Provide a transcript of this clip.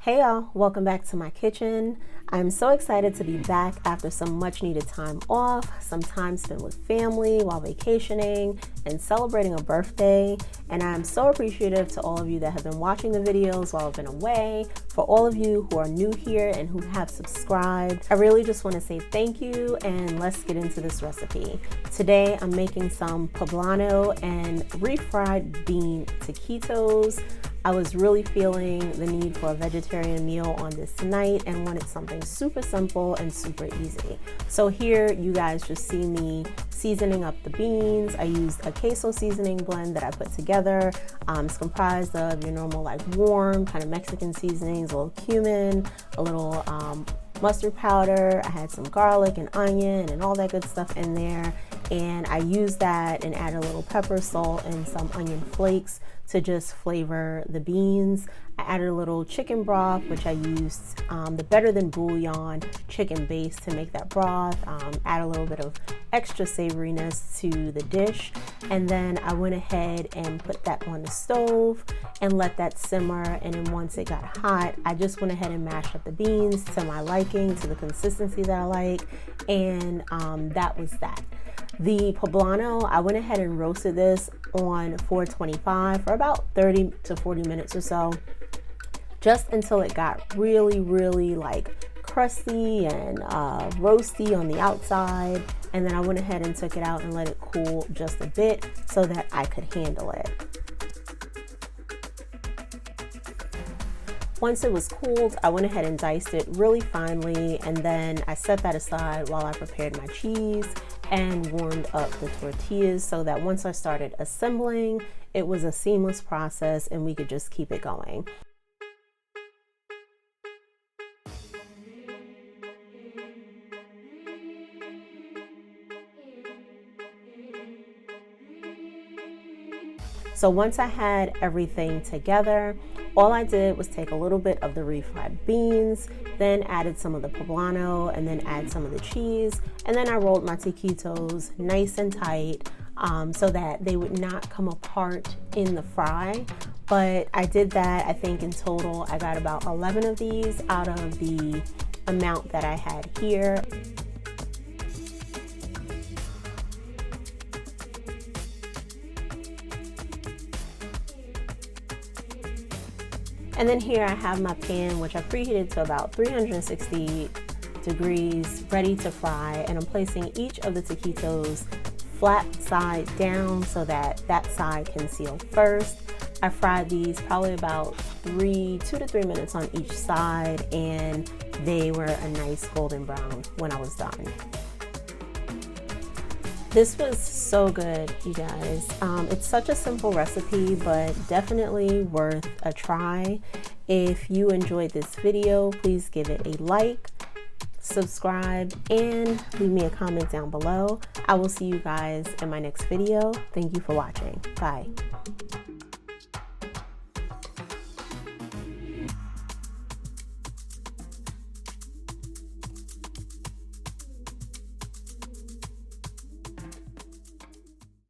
Hey y'all, welcome back to my kitchen. I'm so excited to be back after some much needed time off, some time spent with family while vacationing and celebrating a birthday. And I'm so appreciative to all of you that have been watching the videos while I've been away. For all of you who are new here and who have subscribed, I really just want to say thank you, and let's get into this recipe. Today I'm making some poblano and refried bean taquitos. I was really feeling the need for a vegetarian meal on this night and wanted something super simple and super easy. So here you guys just see me seasoning up the beans. I used a queso seasoning blend that I put together. It's comprised of your normal like warm kind of Mexican seasonings, a little cumin, a little mustard powder. I had some garlic and onion and all that good stuff in there. And I used that and added a little pepper, salt, and some onion flakes to just flavor the beans. I added a little chicken broth, which I used the Better Than Bouillon chicken base to make that broth, add a little bit of extra savoriness to the dish. And then I went ahead and put that on the stove and let that simmer. And then once it got hot, I just went ahead and mashed up the beans to my liking, to the consistency that I like. And that was that. The poblano, I went ahead and roasted this on 425 for about 30 to 40 minutes or so, just until it got really like crusty and roasty on the outside. And then I went ahead and took it out and let it cool just a bit so that I could handle it. Once it was cooled, I went ahead and diced it really finely, and then I set that aside while I prepared my cheese and warmed up the tortillas so that once I started assembling, it was a seamless process and we could just keep it going. So once I had everything together, all I did was take a little bit of the refried beans, then added some of the poblano, and then add some of the cheese. And then I rolled my taquitos nice and tight so that they would not come apart in the fry. But I did that, I think in total, I got about 11 of these out of the amount that I had here. And then here I have my pan, which I preheated to about 360 degrees, ready to fry. And I'm placing each of the taquitos flat side down so that that side can seal first. I fried these probably about 2 to 3 minutes on each side, and they were a nice golden brown when I was done. This was so good, you guys. It's such a simple recipe, but definitely worth a try. If you enjoyed this video, please give it a like, subscribe, and leave me a comment down below. I will see you guys in my next video. Thank you for watching. Bye.